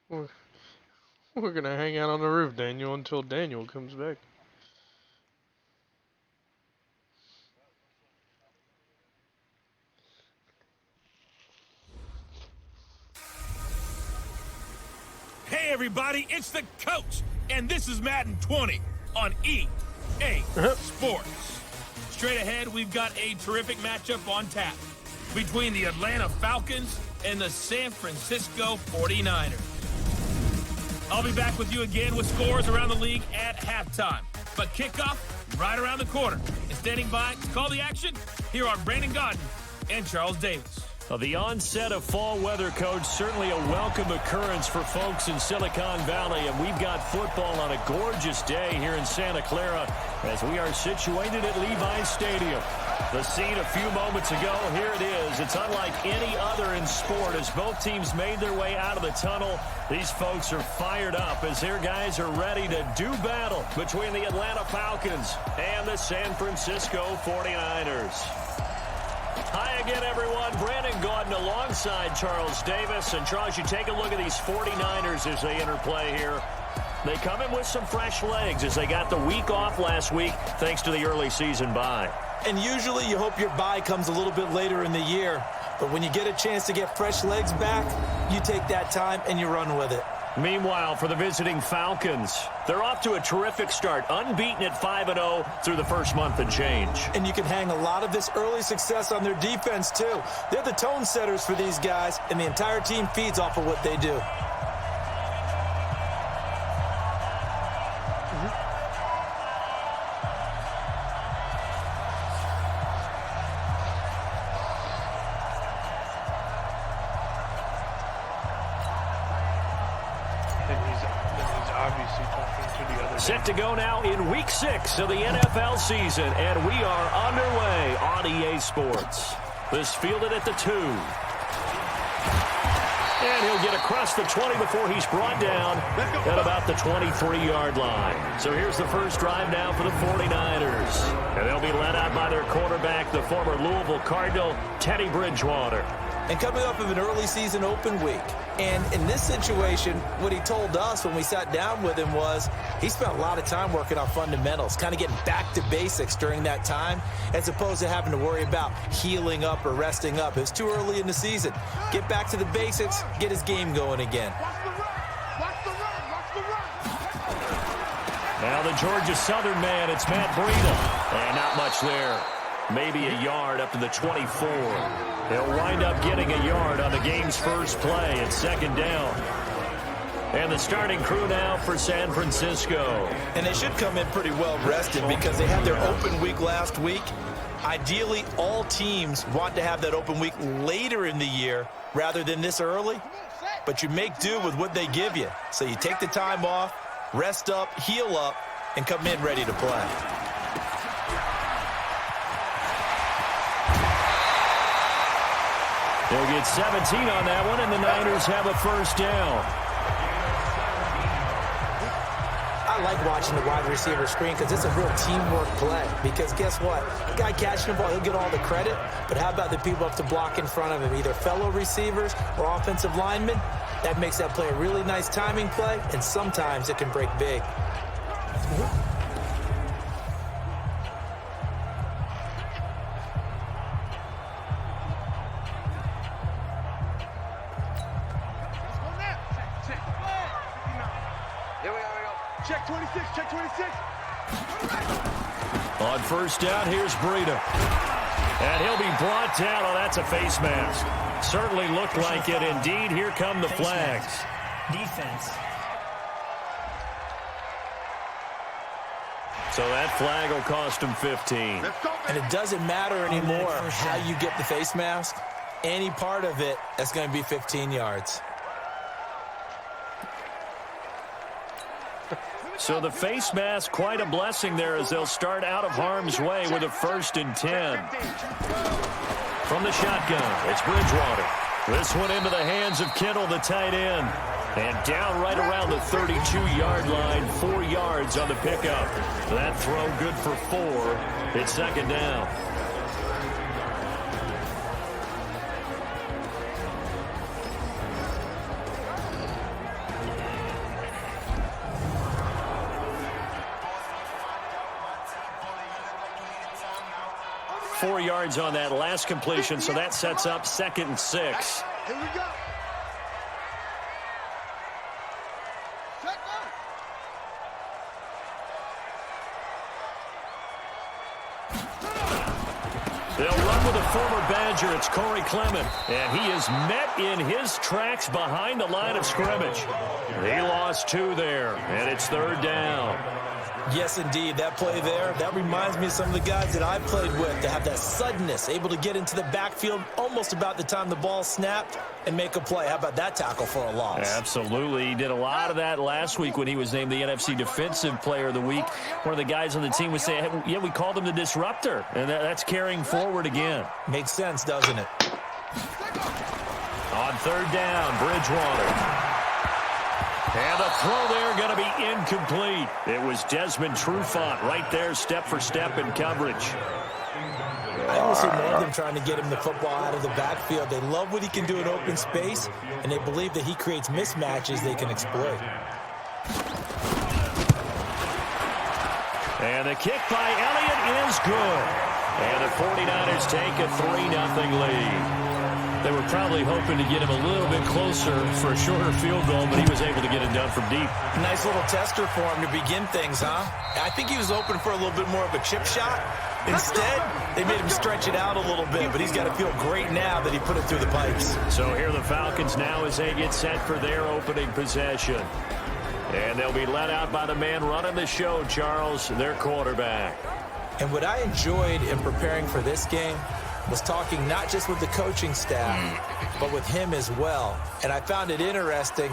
We're, we're gonna hang out on the roof, Daniel, until Daniel comes back. Hey everybody, it's the coach, and this is Madden 20 on EA Sports. Straight ahead, we've got a terrific matchup on tap between the Atlanta Falcons and the San Francisco 49ers. I'll be back with you again with scores around the league at halftime. But kickoff right around the corner. And standing by to call the action, here are Brandon Godden and Charles Davis. The onset of fall weather, Coach, certainly a welcome occurrence for folks in Silicon Valley. And we've got football on a gorgeous day here in Santa Clara as we are situated at Levi's Stadium. The scene a few moments ago, here it is. It's unlike any other in sport as both teams made their way out of the tunnel. These folks are fired up as their guys are ready to do battle between the Atlanta Falcons and the San Francisco 49ers. Hi again, everyone. Brandon Gaudin alongside Charles Davis. And, Charles, you take a look at these 49ers as they interplay here. They come in with some fresh legs as they got the week off last week thanks to the early season bye. And usually you hope your bye comes a little bit later in the year. But when you get a chance to get fresh legs back, you take that time and you run with it. Meanwhile, for the visiting Falcons, they're off to a terrific start, unbeaten at 5-0 through the first month and change. And you can hang a lot of this early success on their defense, too. They're the tone setters for these guys, and the entire team feeds off of what they do. Set to go now in Week 6 of the NFL season, and we are underway on EA Sports. This fielded at the 2. And he'll get across the 20 before he's brought down at about the 23-yard line. So here's the first drive now for the 49ers. And they'll be led out by their quarterback, the former Louisville Cardinal, Teddy Bridgewater. And coming off of an early season open week. And in this situation, what he told us when we sat down with him was he spent a lot of time working on fundamentals, kind of getting back to basics during that time, as opposed to having to worry about healing up or resting up. It was too early in the season. Get back to the basics, get his game going again. Now the Georgia Southern man, it's Matt Breida. And not much there. Maybe a yard up to the 24. He'll wind up getting a yard on the game's first play at second down. And the starting crew now for San Francisco. And they should come in pretty well rested because they had their open week last week. Ideally, all teams want to have that open week later in the year rather than this early. But you make do with what they give you. So you take the time off, rest up, heal up, and come in ready to play. They'll get 17 on that one, and the Niners have a first down. I like watching the wide receiver screen because it's a real teamwork play. Because guess what? The guy catching the ball, he'll get all the credit. But how about the people up to block in front of him, either fellow receivers or offensive linemen? That makes that play a really nice timing play, and sometimes it can break big. Check 26, check 26. On first down, here's Breida. And he'll be brought down. Oh, that's a face mask. Certainly looked like it. Indeed, here come the flags. Defense. So that flag will cost him 15. And it doesn't matter anymore how you get the face mask. Any part of it, that's going to be 15 yards. So the face mask, quite a blessing there as they'll start out of harm's way with a 1st and 10. From the shotgun, it's Bridgewater. This one into the hands of Kittle, the tight end. And down right around the 32-yard line, 4 yards on the pickup. That throw good for 4. It's second down. 4 yards on that last completion, so that sets up 2nd and 6. Here we go. They'll run with a former Badger. It's Corey Clement. And he is met in his tracks behind the line of scrimmage. He lost 2 there, and it's 3rd down. Yes, indeed. That play there, that reminds me of some of the guys that I played with to have that suddenness, able to get into the backfield almost about the time the ball snapped and make a play. How about that tackle for a loss? Absolutely. He did a lot of that last week when he was named the NFC Defensive Player of the Week. One of the guys on the team would say, hey, yeah, we called him the disruptor, and that's carrying forward again. Makes sense, doesn't it? On 3rd down, Bridgewater. And the throw there going to be incomplete. It was Desmond Trufant right there, step for step in coverage. I almost see more of them trying to get him the football out of the backfield. They love what he can do in open space, and they believe that he creates mismatches they can exploit. And the kick by Elliott is good. And the 49ers take a 3-0 lead. They were probably hoping to get him a little bit closer for a shorter field goal, but he was able to get it done from deep. Nice little tester for him to begin things, huh? I think he was open for a little bit more of a chip shot. Instead, they made him stretch it out a little bit, but he's got to feel great now that he put it through the pipes. So here are the Falcons now as they get set for their opening possession. And they'll be led out by the man running the show, Charles, their quarterback. And what I enjoyed in preparing for this game was talking not just with the coaching staff, but with him as well. And I found it interesting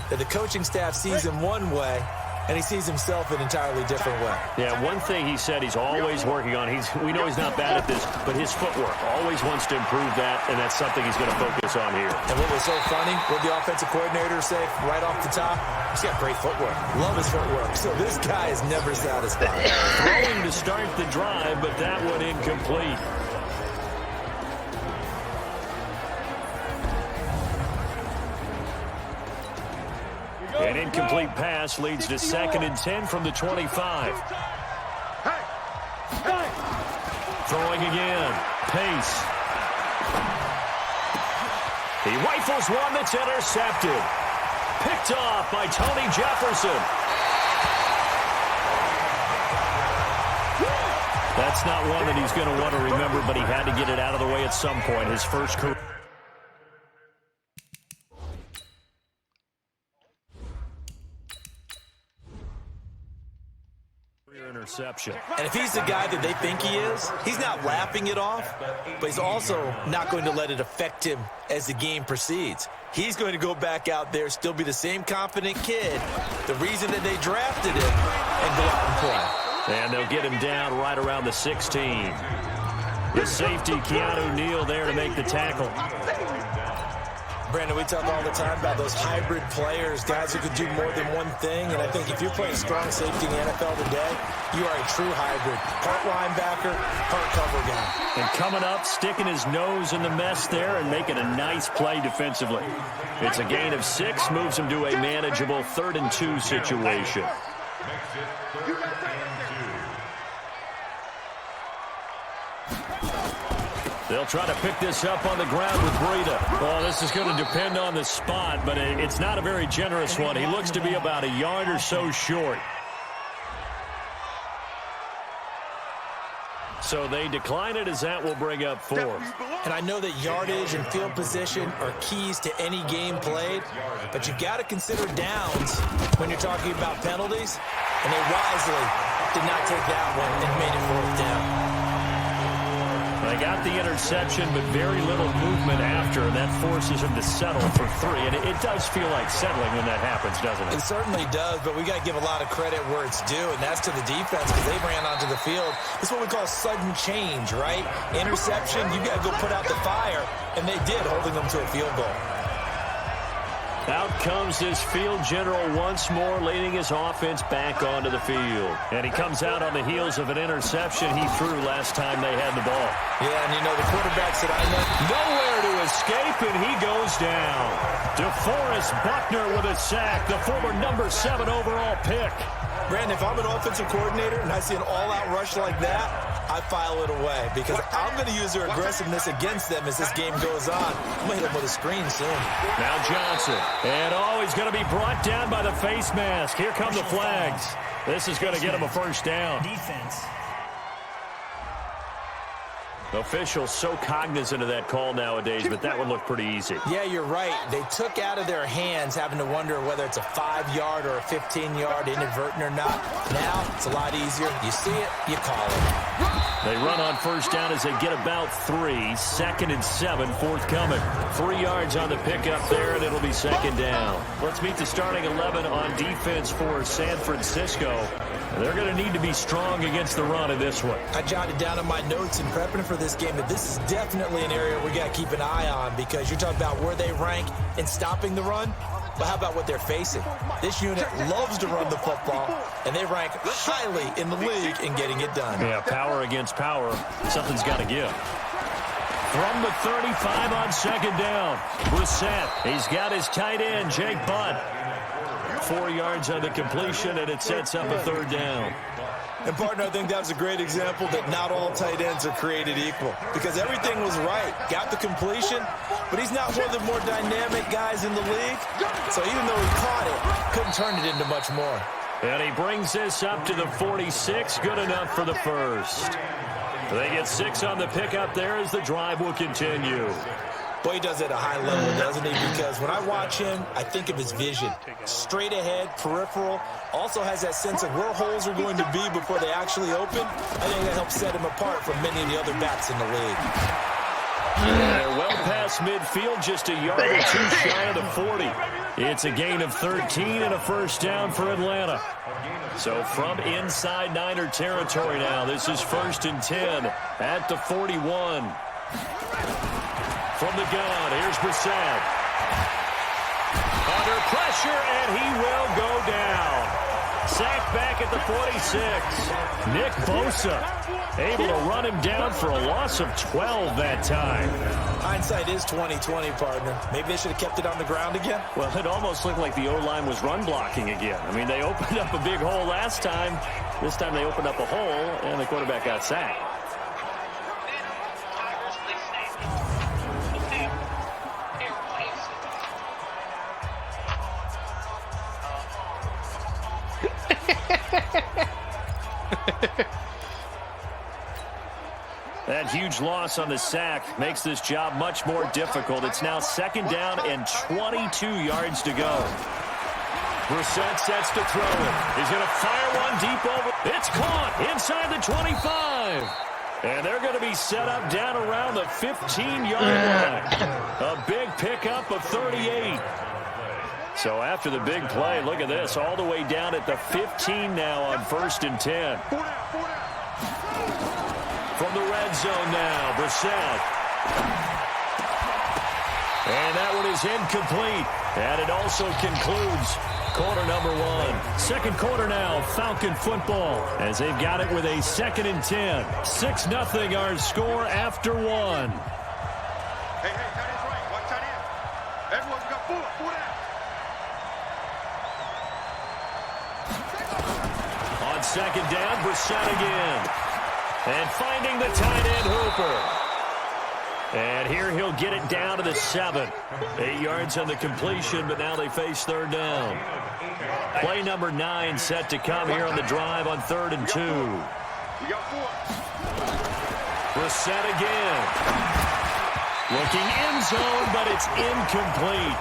that the coaching staff sees him one way, and he sees himself an entirely different way. Yeah, one thing he said he's always working on, we know he's not bad at this, but his footwork, always wants to improve that, and that's something he's going to focus on here. And what was so funny, what the offensive coordinator say right off the top, he's got great footwork. Love his footwork. So this guy is never satisfied. Throwing to start the drive, but that one incomplete. An incomplete pass leads to 2nd and 10 from the 25. Throwing again. Pace. He rifles one that's intercepted. Picked off by Tony Jefferson. That's not one that he's going to want to remember, but he had to get it out of the way at some point. His first career. Interception. And if he's the guy that they think he is, he's not laughing it off, but he's also not going to let it affect him as the game proceeds. He's going to go back out there, still be the same confident kid, the reason that they drafted him, and go out and play. And they'll get him down right around the 16. The safety, Keanu Neal, there to make the tackle. Brandon, we talk all the time about those hybrid players, guys who could do more than one thing, and I think if you're playing strong safety in the NFL today, you are a true hybrid. Part linebacker, part cover guy. And coming up, sticking his nose in the mess there and making a nice play defensively. It's a gain of 6, moves him to a manageable 3rd and 2 situation. They'll try to pick this up on the ground with Breida. Well, this is going to depend on the spot, but it's not a very generous one. He looks to be about a yard or so short. So they decline it as that will bring up 4th. And I know that yardage and field position are keys to any game played, but you've got to consider downs when you're talking about penalties, and they wisely did not take that one and made it 4th down. They got the interception, but very little movement after, and that forces him to settle for 3. And it does feel like settling when that happens, doesn't it? It certainly does, but we got to give a lot of credit where it's due, and that's to the defense because they ran onto the field. It's what we call sudden change, right? Interception, you got to go put out the fire, and they did, holding them to a field goal. Out comes this field general once more, leading his offense back onto the field. And he comes out on the heels of an interception he threw last time they had the ball. Yeah, and you know, the quarterbacks that I know, nowhere to escape, and he goes down. DeForest Buckner with a sack, the former number 7 overall pick. Brandon, if I'm an offensive coordinator and I see an all-out rush like that, I file it away because I'm going to use their aggressiveness against them as this game goes on. I'm going to hit them with a screen soon. Now Johnson. And he's going to be brought down by the face mask. Here come the flags. This is going to get him a first down. Defense. Officials so cognizant of that call nowadays, but that one looked pretty easy. Yeah, you're right. They took out of their hands having to wonder whether it's a 5-yard or a 15-yard inadvertent or not. Now, it's a lot easier. You see it, you call it. They run on first down as they get about 3. 2nd and 7 forthcoming. 3 yards on the pickup there, and it'll be 2nd down. Let's meet the starting 11 on defense for San Francisco. They're going to need to be strong against the run in this one. I jotted down in my notes in prepping for this game that this is definitely an area we got to keep an eye on because you're talking about where they rank in stopping the run. But how about what they're facing? This unit loves to run the football, and they rank highly in the league in getting it done. Yeah, power against power. Something's got to give. From the 35 on 2nd down, Brissett. He's got his tight end, Jake Butt. 4 yards on the completion, and it sets up a 3rd down. And, partner, I think that was a great example that not all tight ends are created equal because everything was right. Got the completion, but he's not one of the more dynamic guys in the league. So even though he caught it, couldn't turn it into much more. And he brings this up to the 46. Good enough for the first. They get 6 on the pickup there as the drive will continue. Boy, he does it at a high level, doesn't he? Because when I watch him, I think of his vision. Straight ahead, peripheral. Also has that sense of where holes are going to be before they actually open. I think that helps set him apart from many of the other backs in the league. They're well past midfield, just a yard or 2 shy of the 40. It's a gain of 13 and a first down for Atlanta. So from inside Niner territory now, this is 1st and 10 at the 41. From the gun, here's Brissett. Under pressure, and he will go down. Sacked back at the 46. Nick Bosa able to run him down for a loss of 12 that time. Hindsight is 20/20, partner. Maybe they should have kept it on the ground again. Well, it almost looked like the O-line was run blocking again. I mean, they opened up a big hole last time. This time they opened up a hole, and the quarterback got sacked. That huge loss on the sack makes this job much more difficult. It's now 2nd down and 22 yards to go. Brissett sets to throw it. He's going to fire one deep over. It's caught inside the 25. And they're going to be set up down around the 15-yard line. A big pickup of 38. So after the big play, look at this, all the way down at the 15 now on 1st and 10. From the red zone now, Brissett. And that one is incomplete. And it also concludes quarter number 1. Second quarter now, Falcon football, as they've got it with a 2nd and 10. 6-0 our score after 1. Hey, tight end's right. Watch tight end. Everyone's got 4 down. On 2nd down, Brissett again. And finding the tight end Hooper. And here he'll get it down to the 7. 8 yards on the completion, but now they face 3rd down. Play number 9 set to come here on the drive on 3rd and 2. We got 4. Brissett again. Looking end zone, but it's incomplete.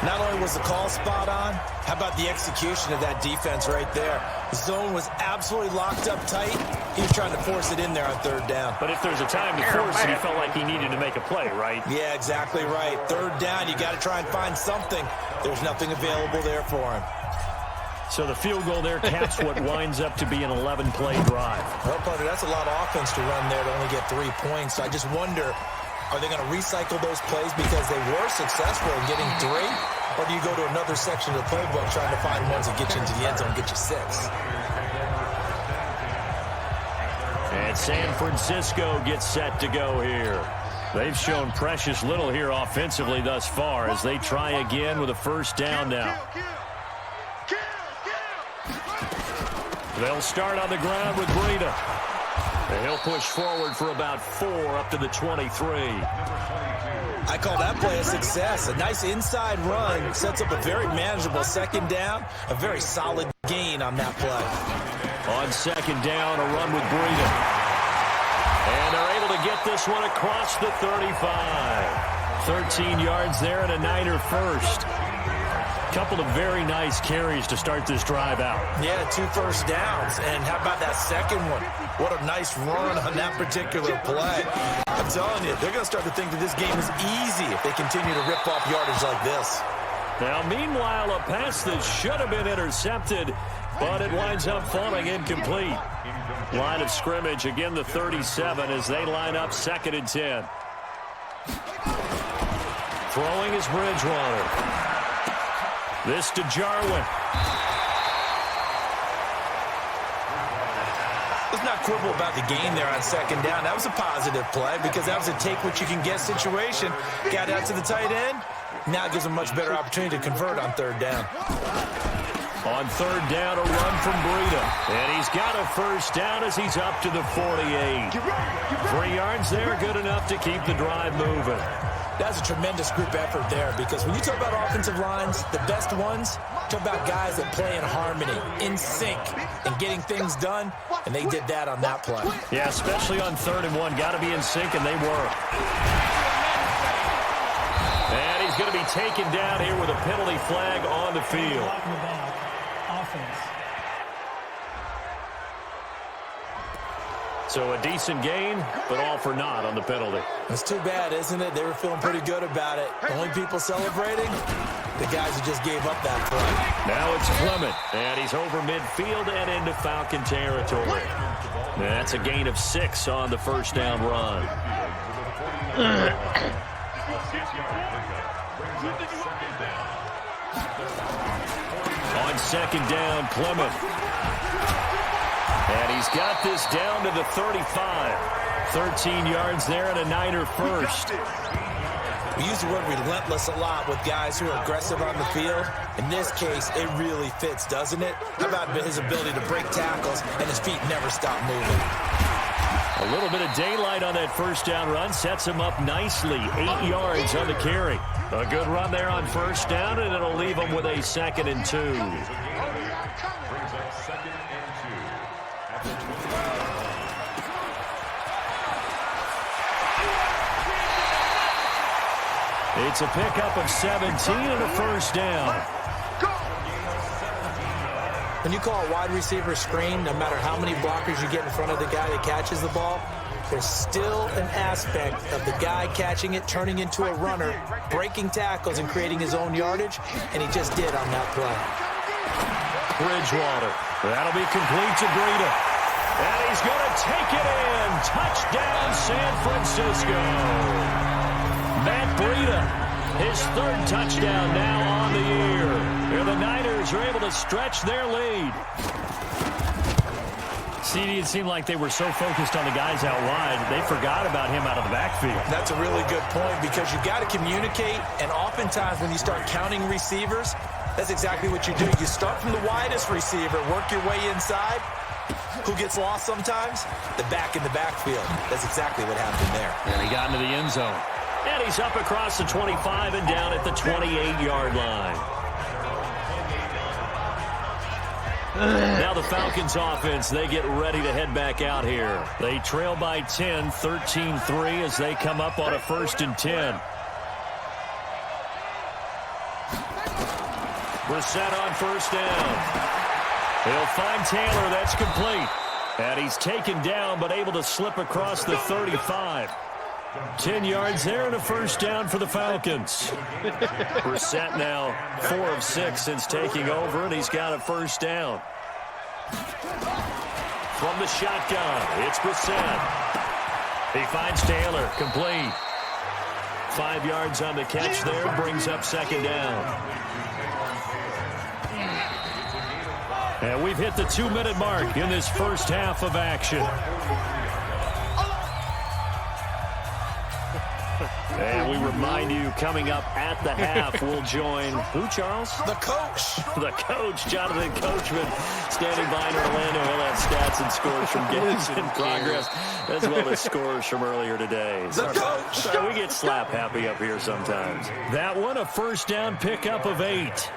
Not only was the call spot on, how about the execution of that defense right there? The zone was absolutely locked up tight. He was trying to force it in there on 3rd down. But if there's a time to force it, he felt like he needed to make a play, right? Yeah, exactly right. 3rd down, you got to try and find something. There's nothing available there for him. So the field goal there caps what winds up to be an 11-play drive. Well, partner, that's a lot of offense to run there to only get 3 points. I just wonder, are they going to recycle those plays because they were successful in getting 3? Or do you go to another section of the playbook trying to find ones that get you into the end zone and get you 6? And San Francisco gets set to go here. They've shown precious little here offensively thus far as they try again with a 1st down now. They'll start on the ground with Breida. And he'll push forward for about 4 up to the 23. I call that play a success. A nice inside run sets up a very manageable second down. A very solid gain on that play. On second down, a run with Breida. And they're able to get this one across the 35. 13 yards there and a Niner first. Couple of very nice carries to start this drive out. Yeah, 2 first downs. And how about that second one? What a nice run on that particular play. I'm telling you, they're going to start to think that this game is easy if they continue to rip off yardage like this. Now, meanwhile, a pass that should have been intercepted, but it winds up falling incomplete. Line of scrimmage, again the 37 as they line up 2nd and 10. Throwing is Bridgewater. This to Jarwin. Let's not quibble about the gain there on second down. That was a positive play because that was a take-what-you-can-get situation. Got out to the tight end. Now it gives them a much better opportunity to convert on 3rd down. On 3rd down, a run from Breida. And he's got a first down as he's up to the 48. 3 yards there, good enough to keep the drive moving. That's a tremendous group effort there because when you talk about offensive lines, the best ones, talk about guys that play in harmony, in sync, and getting things done, and they did that on that play. Yeah, especially on 3rd and 1. Got to be in sync, and they were. And he's going to be taken down here with a penalty flag on the field. So a decent gain, but all for naught on the penalty. It's too bad, isn't it? They were feeling pretty good about it. The only people celebrating, the guys who just gave up that play. Now it's Clement, and he's over midfield and into Falcon territory. That's a gain of 6 on the first down run. On second down, Clement. And he's got this down to the 35. 13 yards there and a Niner first. We use the word relentless a lot with guys who are aggressive on the field. In this case, it really fits, doesn't it? How about his ability to break tackles and his feet never stop moving? A little bit of daylight on that first down run sets him up nicely. 8 yards on the carry. A good run there on first down, and it'll leave him with a 2nd and 2. It's a pickup of 17 and a first down. When you call a wide receiver screen, no matter how many blockers you get in front of the guy that catches the ball, there's still an aspect of the guy catching it, turning into a runner, breaking tackles and creating his own yardage, and he just did on that play. Bridgewater. That'll be complete to Breida. And he's going to take it in. Touchdown, San Francisco. Matt Breida, his 3rd touchdown now on the year. Here the Niners are able to stretch their lead. CD, it seemed like they were so focused on the guys out wide, they forgot about him out of the backfield. That's a really good point because you've got to communicate, and oftentimes when you start counting receivers, that's exactly what you do. You start from the widest receiver, work your way inside. Who gets lost sometimes? The back in the backfield. That's exactly what happened there. And he got into the end zone. And he's up across the 25 and down at the 28-yard line. Now the Falcons offense, they get ready to head back out here. They trail by 10, 13-3 as they come up on a 1st and 10. Brissett on first down. He'll find Taylor. That's complete. And he's taken down but able to slip across the 35. 10 yards there and a first down for the Falcons. Brissett now 4 of 6 since taking over, and he's got a first down. From the shotgun, it's Brissett. He finds Taylor, complete. 5 yards on the catch there, brings up 2nd down. And we've hit the 2-minute mark in this first half of action. And we remind you, coming up at the half, we'll join who, Charles? The coach. The coach, Jonathan Coachman, standing by in Orlando. He'll have stats and scores from games in progress, as well as scores from earlier today. The coach. Sorry, we get slap happy up here sometimes. That one, a first down pickup of 8.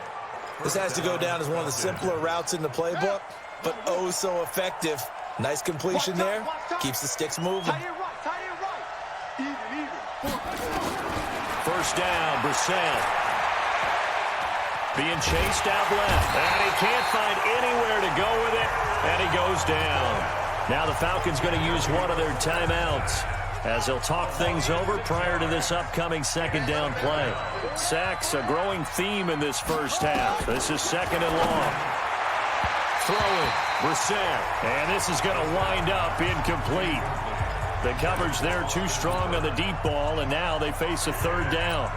This has to go down as one of the simpler routes in the playbook, but oh so effective. Nice completion there. Keeps the sticks moving. First down, Brissett. Being chased out left. And he can't find anywhere to go with it. And he goes down. Now the Falcons going to use one of their timeouts as they'll talk things over prior to this upcoming second down play. Sacks, a growing theme in this first half. This is second and long. Throwing, Brissett. And this is going to wind up incomplete. The coverage there too strong on the deep ball, and now they face a third down.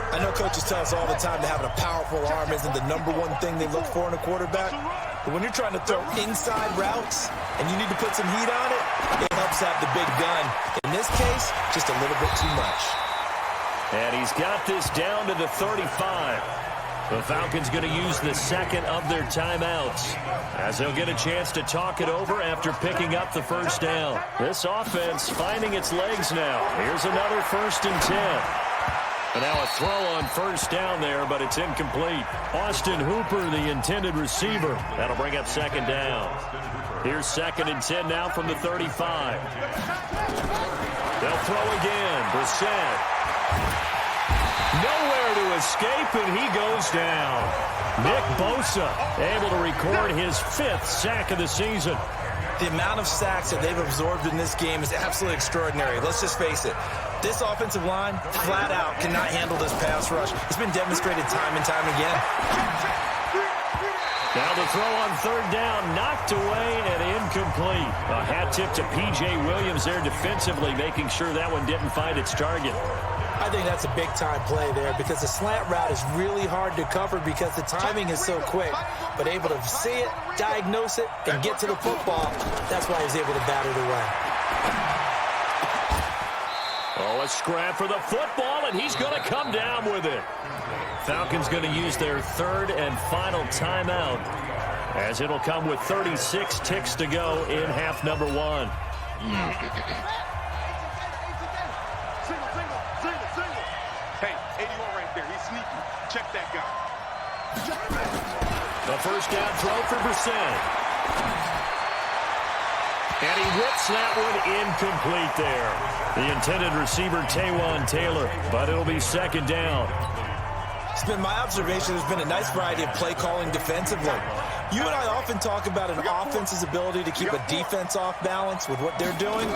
I know coaches tell us all the time that having a powerful arm isn't the number one thing they look for in a quarterback. But when you're trying to throw inside routes and you need to put some heat on it, it helps have the big gun. In this case, just a little bit too much. And he's got this down to the 35. The Falcons going to use the second of their timeouts as they'll get a chance to talk it over after picking up the first down. This offense finding its legs now. Here's another 1st and 10. And now a throw on first down there, but it's incomplete. Austin Hooper, the intended receiver. That'll bring up second down. Here's 2nd and 10 now from the 35. They'll throw again. Brissett. Nowhere to escape, and he goes down. Nick Bosa able to record his 5th sack of the season. The amount of sacks that they've absorbed in this game is absolutely extraordinary. Let's just face it. This offensive line, flat out, cannot handle this pass rush. It's been demonstrated time and time again. Now the throw on third down, knocked away and incomplete. A hat tip to P.J. Williams there defensively, making sure that one didn't find its target. I think that's a big-time play there because the slant route is really hard to cover because the timing is so quick. But able to see it, diagnose it, and get to the football, that's why he's able to bat it away. Oh, a scrap for the football, and he's going to come down with it. Falcons going to use their 3rd and final timeout as it'll come with 36 ticks to go in half number 1. Hey, 81 right there. He's sneaky. Check that guy. The first down throw for Brissett. And he whips that one incomplete there. The intended receiver, Taywan Taylor, but it'll be second down. It's been my observation there's been a nice variety of play calling defensively. You and I often talk about an offense's ability to keep a defense off balance with what they're doing.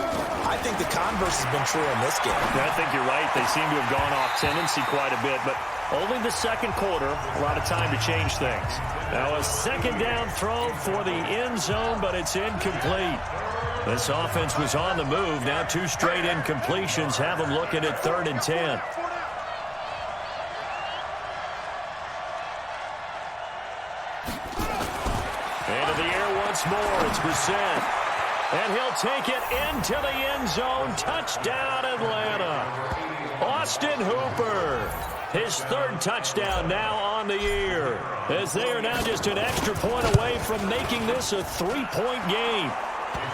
I think the converse has been true in this game. I think you're right. They seem to have gone off tendency quite a bit, but only the second quarter, a lot of time to change things. Now a second down throw for the end zone, but it's incomplete. This offense was on the move. Now 2 straight incompletions have them looking at 3rd and 10. Into the air once more. It's Brissett. And he'll take it into the end zone. Touchdown, Atlanta. Austin Hooper. His 3rd touchdown now on the year. As they are now just an extra point away from making this a 3-point game.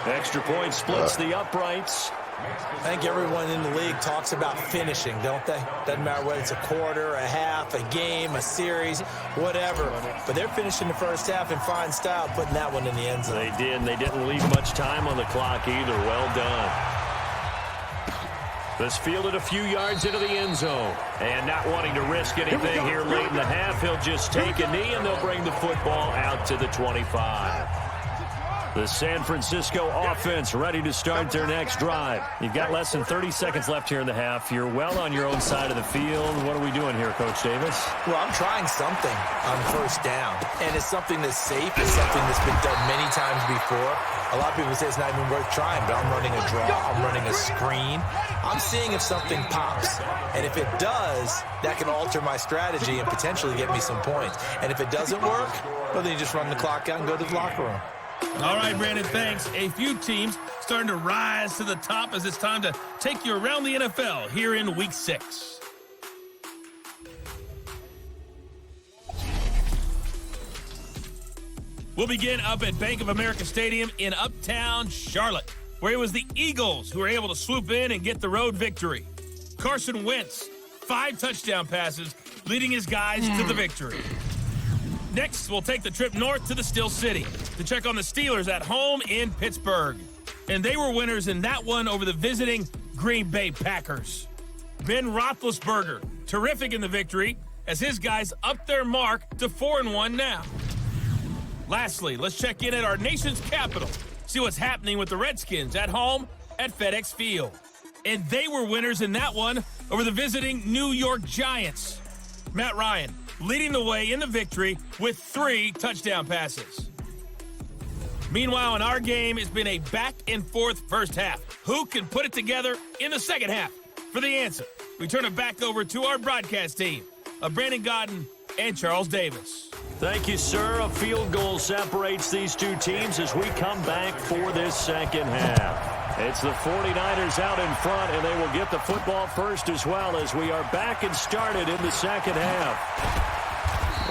Extra point splits the uprights. I think everyone in the league talks about finishing, don't they? Doesn't matter whether it's a quarter, a half, a game, a series, whatever. But they're finishing the first half in fine style, putting that one in the end zone. They did, and they didn't leave much time on the clock either. Well done. This fielded a few yards into the end zone. And not wanting to risk anything here late in the half, he'll just take a knee, and they'll bring the football out to the 25. The San Francisco offense ready to start their next drive. You've got less than 30 seconds left here in the half. You're well on your own side of the field. What are we doing here, Coach Davis? Well, I'm trying something on first down. And it's something that's safe. It's something that's been done many times before. A lot of people say it's not even worth trying, but I'm running a draw. I'm running a screen. I'm seeing if something pops. And if it does, that can alter my strategy and potentially get me some points. And if it doesn't work, well, then you just run the clock out and go to the locker room. All right, Brandon, thanks. A few teams starting to rise to the top as it's time to take you around the NFL here in Week 6. We'll begin up at Bank of America Stadium in Uptown Charlotte, where it was the Eagles who were able to swoop in and get the road victory. Carson Wentz, 5 touchdown passes, leading his guys to the victory. Next, we'll take the trip north to the Steel City to check on the Steelers at home in Pittsburgh. And they were winners in that one over the visiting Green Bay Packers. Ben Roethlisberger, terrific in the victory, as his guys upped their mark to 4-1 now. Lastly, let's check in at our nation's capital, see what's happening with the Redskins at home at FedEx Field. And they were winners in that one over the visiting New York Giants. Matt Ryan leading the way in the victory with 3 touchdown passes. Meanwhile, in our game, it's been a back-and-forth first half. Who can put it together in the second half? For the answer, we turn it back over to our broadcast team of Brandon Godden and Charles Davis. Thank you, sir. A field goal separates these two teams as we come back for this second half. It's the 49ers out in front, and they will get the football first as well as we are back and started in the second half.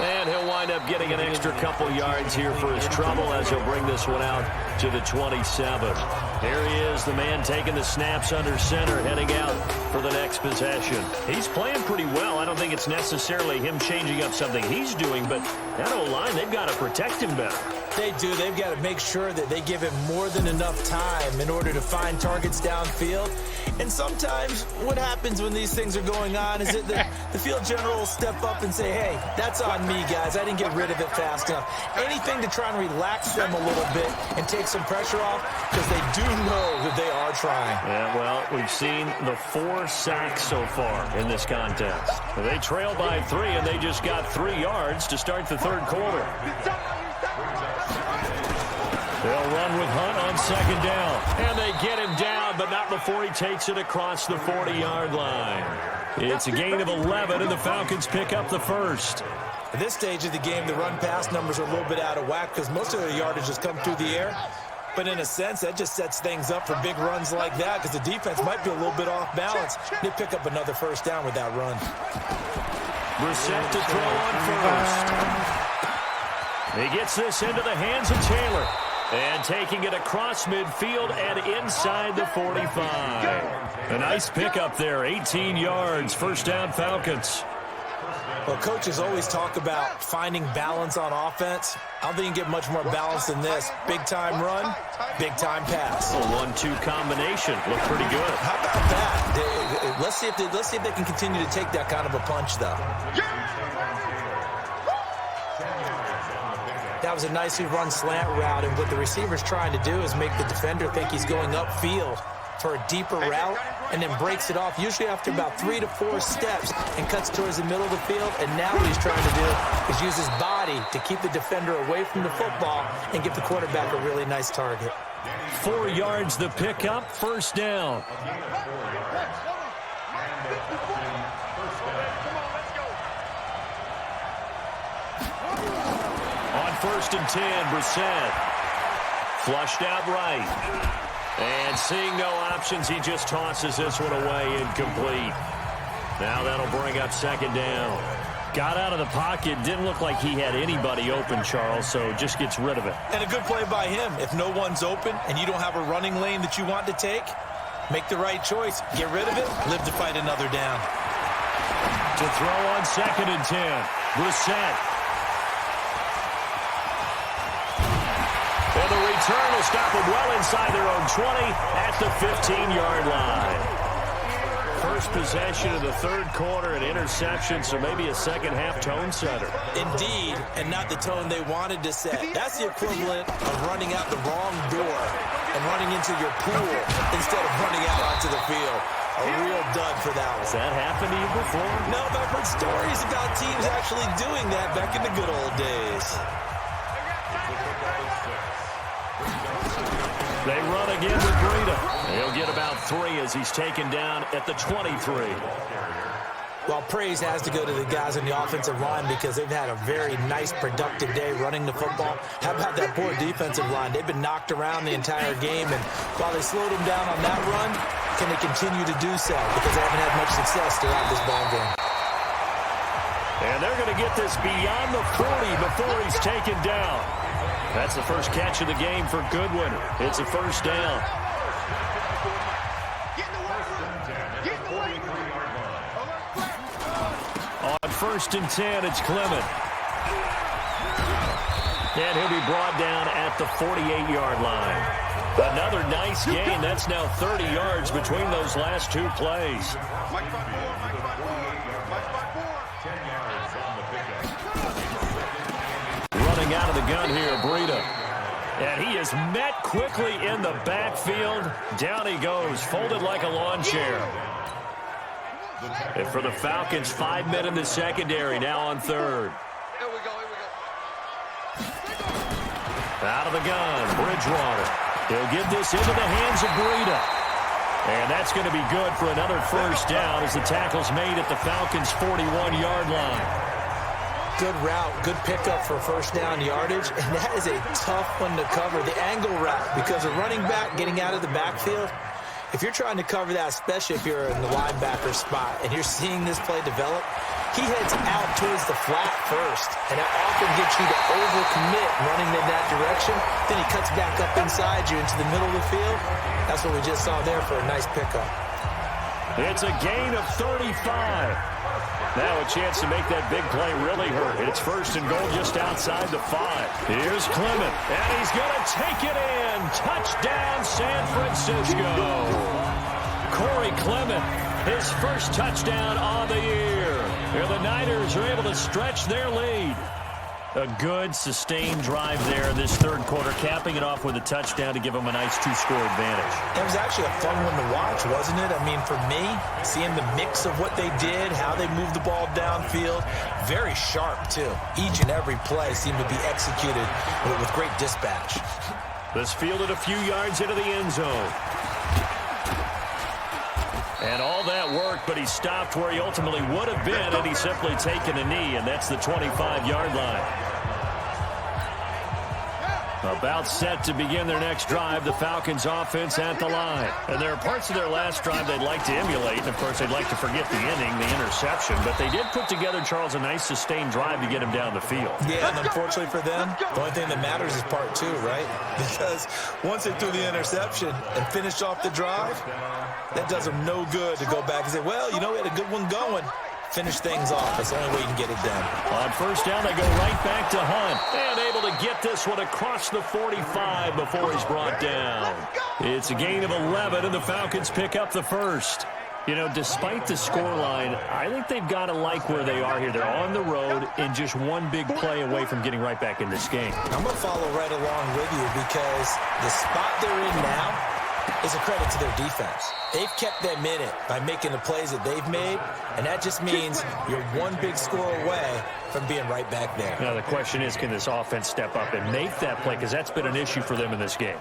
And he'll wind up getting an extra couple yards here for his trouble as he'll bring this one out to the 27. Here he is, the man taking the snaps under center, heading out for the next possession. He's playing pretty well. I don't think it's necessarily him changing up something he's doing, but that O-line, they've got to protect him better. They do. They've got to make sure that they give him more than enough time in order to find targets downfield. And sometimes what happens when these things are going on is that the field general will step up and say, hey, that's on me, guys. I didn't get rid of it fast enough. Anything to try and relax them a little bit and take some pressure off because they do know that they are trying. Yeah, well, we've seen the 4 sacks so far in this contest. They trail by 3, and they just got 3 yards to start the third quarter. They'll run with Hunt on second down. And they get him down, but not before he takes it across the 40-yard line. It's a gain of 11, and the Falcons pick up the first. At this stage of the game, the run-pass numbers are a little bit out of whack because most of their yardage has come through the air. But in a sense, that just sets things up for big runs like that because the defense might be a little bit off balance. They pick up another first down with that run. Brissett to throw on first. He gets this into the hands of Taylor. And taking it across midfield and inside the 45. A nice pickup there, 18 yards, first down Falcons. Well, coaches always talk about finding balance on offense. I don't think you can get much more balance than this. Big-time run, big-time pass. A 1-2 combination. Looked pretty good. How about that? Let's see if they can continue to take that kind of a punch, though. That was a nicely run slant route, and what the receiver's trying to do is make the defender think he's going upfield for a deeper route and then breaks it off, usually after about 3 to 4 steps, and cuts towards the middle of the field. And now what he's trying to do is use his body to keep the defender away from the football and give the quarterback a really nice target. 4 yards the pickup, first down. On 1st and 10, Brissett. Flushed out right. And seeing no options, he just tosses this one away, incomplete. Now that'll bring up second down. Got out of the pocket, didn't look like he had anybody open, Charles, so just gets rid of it. And a good play by him. If no one's open and you don't have a running lane that you want to take, make the right choice. Get rid of it, live to fight another down. To throw on 2nd and 10, Brissett. And the return will stop them well inside their own 20 at the 15-yard line. First possession of the third quarter, an interception, so maybe a second-half tone setter. Indeed, and not the tone they wanted to set. That's the equivalent of running out the wrong door and running into your pool instead of running out onto the field. A real dud for that one. Has that happened to you before? No, but I've heard stories about teams actually doing that back in the good old days. They run again with Breida. He'll get about 3 as he's taken down at the 23. Well, praise has to go to the guys on the offensive line because they've had a very nice, productive day running the football. How about that poor defensive line? They've been knocked around the entire game, and while they slowed them down on that run, can they continue to do so? Because they haven't had much success throughout this ball game. And they're going to get this beyond the 40 before he's taken down. That's the first catch of the game for Goodwin. It's a first down. On 1st and 10, it's Clement. And he'll be brought down at the 48-yard line. Another nice gain. That's now 30 yards between those last two plays. Running out of the gun here, Breida. And he is met quickly in the backfield. Down he goes, folded like a lawn chair. And for the Falcons, 5 men in the secondary, now on 3rd. Out of the gun, Bridgewater. He'll get this into the hands of Breida. And that's going to be good for another first down as the tackle's made at the Falcons' 41-yard line. Good route, good pickup for first down yardage, and that is a tough one to cover, the angle route, because a running back getting out of the backfield, if you're trying to cover that, especially if you're in the linebacker spot and you're seeing this play develop, he heads out towards the flat first, and that often gets you to overcommit running in that direction. Then he cuts back up inside you into the middle of the field. That's what we just saw there for a nice pickup. It's a gain of 35. Now a chance to make that big play really hurt. It's 1st and goal just outside the 5. Here's Clement, and he's going to take it in. Touchdown, San Francisco. Corey Clement, his first touchdown on the year. And the Niners are able to stretch their lead. A good, sustained drive there this 3rd quarter, capping it off with a touchdown to give them a nice 2-score advantage. It was actually a fun one to watch, wasn't it? I mean, for me, seeing the mix of what they did, how they moved the ball downfield, very sharp, too. Each and every play seemed to be executed with great dispatch. This fielded a few yards into the end zone. And all that work, but he stopped where he ultimately would have been had he simply taken a knee, and that's the 25-yard line. About set to begin their next drive, the Falcons offense at the line. And there are parts of their last drive they'd like to emulate, and of course they'd like to forget the inning, the interception, but they did put together, Charles, a nice sustained drive to get him down the field. Yeah, and unfortunately for them, the only thing that matters is part 2, right? Because once they threw the interception and finished off the drive, that does them no good to go back and say, well, you know, we had a good one going. Finish things off. That's the only way you can get it done. On 1st down, they go right back to Hunt. And able to get this one across the 45 before he's brought down. It's a gain of 11, and the Falcons pick up the 1st. You know, despite the scoreline, I think they've got to like where they are here. They're on the road and just one big play away from getting right back in this game. I'm going to follow right along with you because the spot they're in now is a credit to their defense. They've kept them in it by making the plays that they've made, and that just means you're one big score away from being right back there. Now the question is, can this offense step up and make that play? Because that's been an issue for them in this game.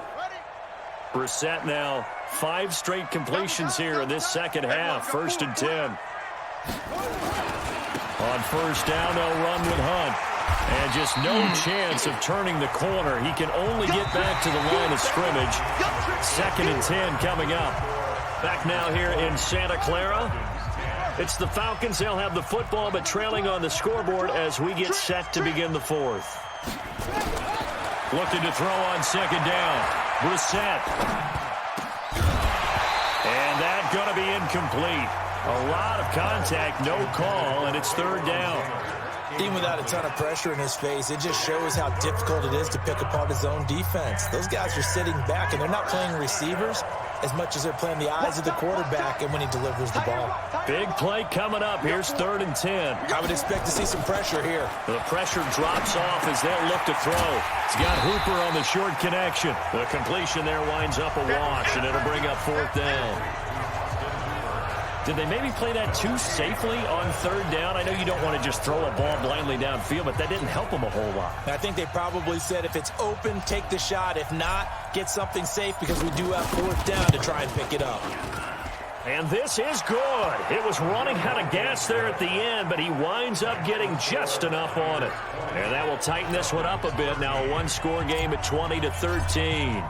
Brissett now 5 straight completions here in this second half. 1st and 10. On 1st down, they'll run with Hunt. And just no chance of turning the corner. He can only get back to the line of scrimmage. 2nd and 10 coming up. Back now here in Santa Clara. It's the Falcons. They'll have the football, but trailing on the scoreboard as we get set to begin the 4th. Looking to throw on 2nd down. Brissett. And that's going to be incomplete. A lot of contact, no call, and it's 3rd down. Even without a ton of pressure in his face, it just shows how difficult it is to pick apart his own defense. Those guys are sitting back, and they're not playing receivers as much as they're playing the eyes of the quarterback and when he delivers the ball. Big play coming up. Here's 3rd and 10. I would expect to see some pressure here. The pressure drops off as they'll look to throw. It's got Hooper on the short connection. The completion there winds up a wash, and it'll bring up 4th down. Did they maybe play that too safely on 3rd down? I know you don't want to just throw a ball blindly downfield, but that didn't help them a whole lot. I think they probably said if it's open, take the shot. If not, get something safe because we do have 4th down to try and pick it up. And this is good. It was running out of gas there at the end, but he winds up getting just enough on it. And that will tighten this one up a bit. Now a one-score game at 20-13.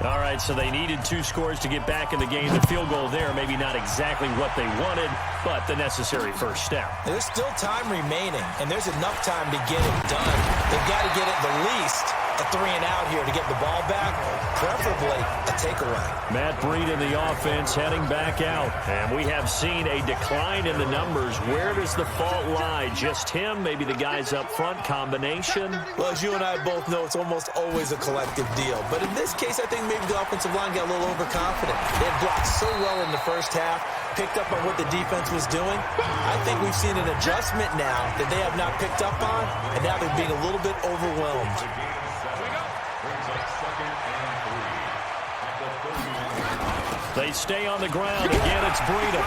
All right, so they needed 2 scores to get back in the game. The field goal there, maybe not exactly what they wanted, but the necessary first step. There's still time remaining, and there's enough time to get it done. They've got to get it the least a 3-and-out here to get the ball back, preferably a takeaway. Matt Breed in the offense heading back out, and we have seen a decline in the numbers. Where does the fault lie? Just him? Maybe the guys up front? Combination? Well, as you and I both know, it's almost always a collective deal. But in this case, I think maybe the offensive line got a little overconfident. They had blocked so well in the first half, picked up on what the defense was doing. I think we've seen an adjustment now that they have not picked up on, and now they're being a little bit overwhelmed. They stay on the ground. Again, it's Breida.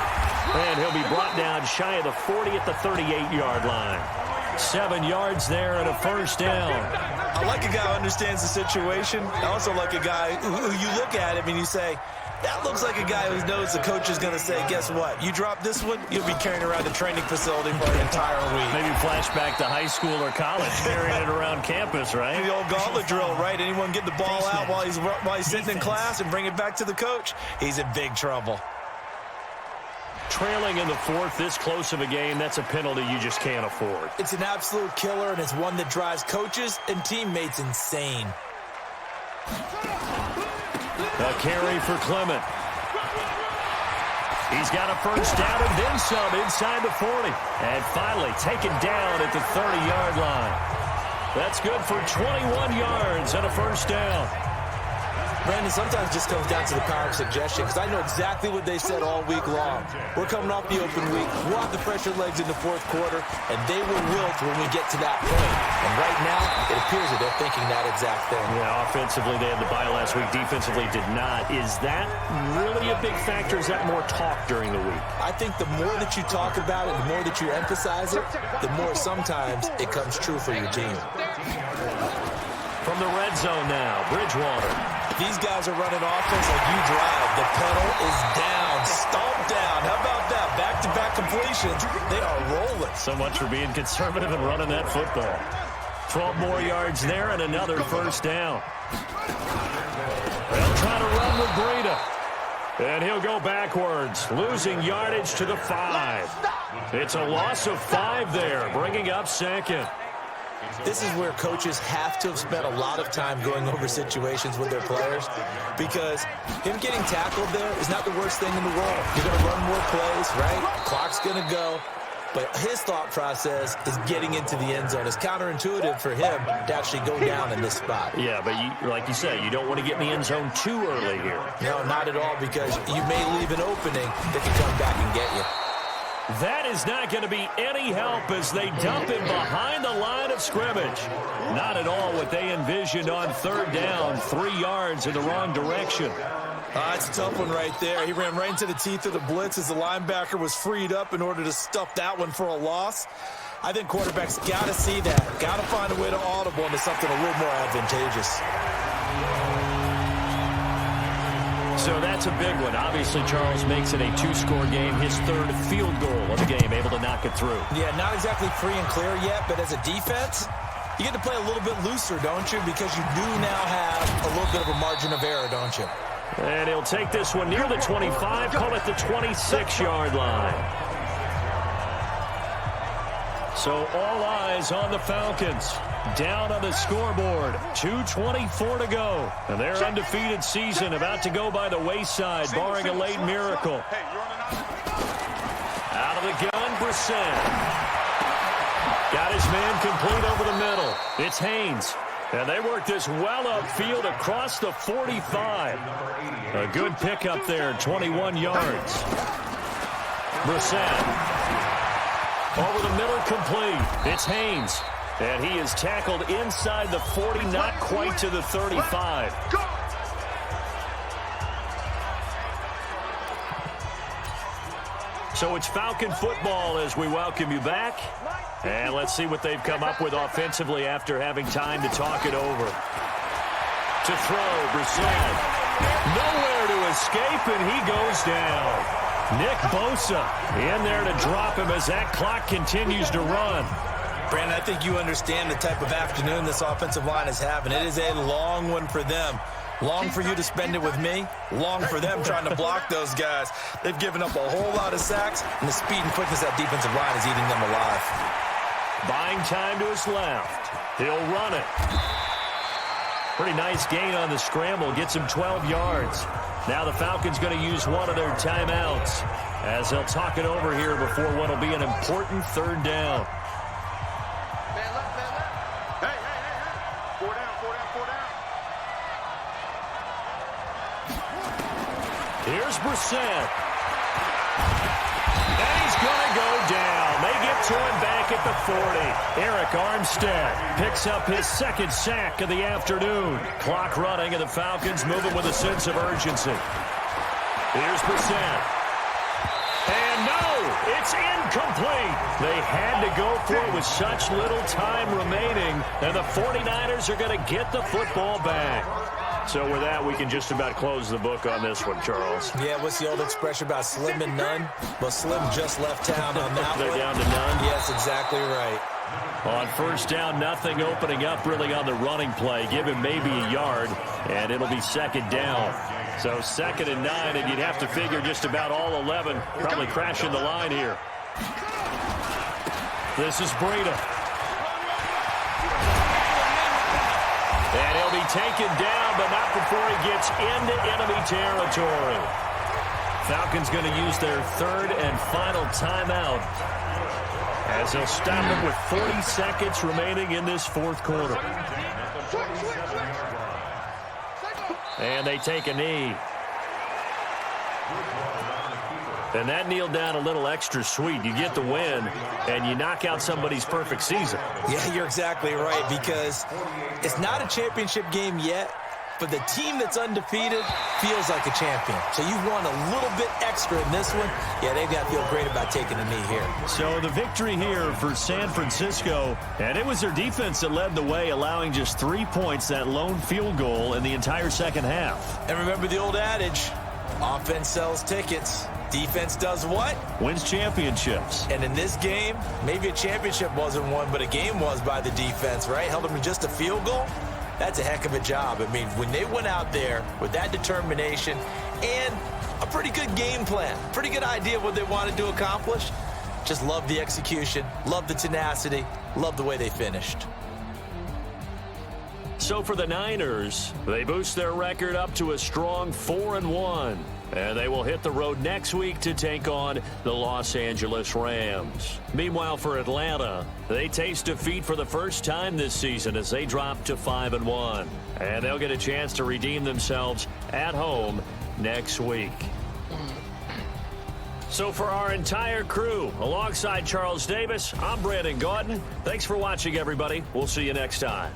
And he'll be brought down shy of the 40 at the 38-yard line. 7 yards there and a first down. I like a guy who understands the situation. I also like a guy who you look at him and you say, that looks like a guy who knows the coach is going to say, guess what? You drop this one, you'll be carrying around the training facility for an entire week. Maybe flashback to high school or college, carrying it around campus, right? The old gauntlet drill, right? Anyone get the ball out while he's sitting in class and bring it back to the coach, he's in big trouble. Trailing in the 4th, this close of a game, that's a penalty you just can't afford. It's an absolute killer, and it's one that drives coaches and teammates insane. A carry for Clement. He's got a first down and then some inside the 40. And finally taken down at the 30-yard line. That's good for 21 yards and a first down. Brandon, sometimes it just comes down to the power of suggestion, because I know exactly what they said all week long. We're coming off the open week. We'll have the fresher legs in the 4th quarter, and they will wilt when we get to that point. And right now, it appears that they're thinking that exact thing. Yeah, offensively, they had the bye last week. Defensively, did not. Is that really a big factor? Is that more talk during the week? I think the more that you talk about it, the more that you emphasize it, the more sometimes it comes true for your team. From the red zone now, Bridgewater. These guys are running offense like you drive. The pedal is down, stomped down. How about that? Back-to-back completions. They are rolling. So much for being conservative and running that football. 12 more yards there and another first down. They'll try to run with Breida. And he'll go backwards, losing yardage to the 5. It's a loss of 5 there, bringing up 2nd. This is where coaches have to have spent a lot of time going over situations with their players, because him getting tackled there is not the worst thing in the world. You're going to run more plays, right? Clock's going to go. But his thought process is getting into the end zone. It's counterintuitive for him to actually go down in this spot. Yeah, but like you say, you don't want to get in the end zone too early here. No, not at all, because you may leave an opening that can come back and get you. That is not going to be any help as they dump him behind the line of scrimmage. Not at all what they envisioned on 3rd down, 3 yards in the wrong direction. It's a tough one right there. He ran right into the teeth of the blitz as the linebacker was freed up in order to stuff that one for a loss. I think quarterbacks got to see that. Got to find a way to audible into something a little more advantageous. So that's a big one. Obviously, Charles makes it a 2-score game. His 3rd field goal of the game, able to knock it through. Yeah, not exactly free and clear yet, but as a defense, you get to play a little bit looser, don't you? Because you do now have a little bit of a margin of error, don't you? And he'll take this one near the 25, call it the 26-yard line. So all eyes on the Falcons. Down on the scoreboard, 2:24 to go. And their undefeated season about to go by the wayside, barring a late miracle. Out of the gun, Brissett. Got his man complete over the middle. It's Haynes. And they work this well upfield across the 45. A good pickup there, 21 yards. Brissett. Over the middle, complete. It's Haynes. And he is tackled inside the 40, not quite to the 35. So it's Falcon football as we welcome you back. And let's see what they've come up with offensively after having time to talk it over. To throw, Brissett. Nowhere to escape, and he goes down. Nick Bosa in there to drop him as that clock continues to run. Brandon, I think you understand the type of afternoon this offensive line is having. It is a long one for them. Long for you to spend it with me. Long for them trying to block those guys. They've given up a whole lot of sacks, and the speed and quickness of that defensive line is eating them alive. Buying time to his left. He'll run it. Pretty nice gain on the scramble. Gets him 12 yards. Now the Falcons going to use one of their timeouts as they'll talk it over here before what will be an important third down. Man left, man left. Hey, hey, hey, hey. 4 down, 4 down, 4 down. Here's Brissett. And he's going to go down. They get to him back at the 40. Eric Armstead picks up his second sack of the afternoon. Clock running, and the Falcons moving with a sense of urgency. Here's Brissett. And no, it's incomplete. They had to go for it with such little time remaining, and the 49ers are going to get the football back. So with that, we can just about close the book on this one, Charles. Yeah, what's the old expression about slim and none? Well, Slim just left town on that They're one. down to none. Yes, exactly right. On first down, nothing opening up really on the running play. Give him maybe a yard, and it'll be second down. So 2nd and 9, and you'd have to figure just about all 11 probably crashing the line here. This is Breida. And he'll be taken down, but not before he gets into enemy territory. Falcons going to use their third and final timeout as they'll stop him with 40 seconds remaining in this fourth quarter. And they take a knee. And that kneel down a little extra sweet. You get the win, and you knock out somebody's perfect season. Yeah, you're exactly right, because it's not a championship game yet, but the team that's undefeated feels like a champion. So you've won a little bit extra in this one. Yeah, they've got to feel great about taking a knee here. So the victory here for San Francisco, and it was their defense that led the way, allowing just 3 points, that lone field goal in the entire second half. And remember the old adage, offense sells tickets. Defense does what? Wins championships. And in this game, maybe a championship wasn't won, but a game was by the defense, right? Held them to just a field goal. That's a heck of a job. I mean, when they went out there with that determination and a pretty good game plan, pretty good idea of what they wanted to accomplish, just love the execution, love the tenacity, love the way they finished. So for the Niners, they boost their record up to a strong 4-1. And they will hit the road next week to take on the Los Angeles Rams. Meanwhile, for Atlanta, they taste defeat for the first time this season as they drop to 5-1. And they'll get a chance to redeem themselves at home next week. So for our entire crew, alongside Charles Davis, I'm Brandon Gaudin. Thanks for watching, everybody. We'll see you next time.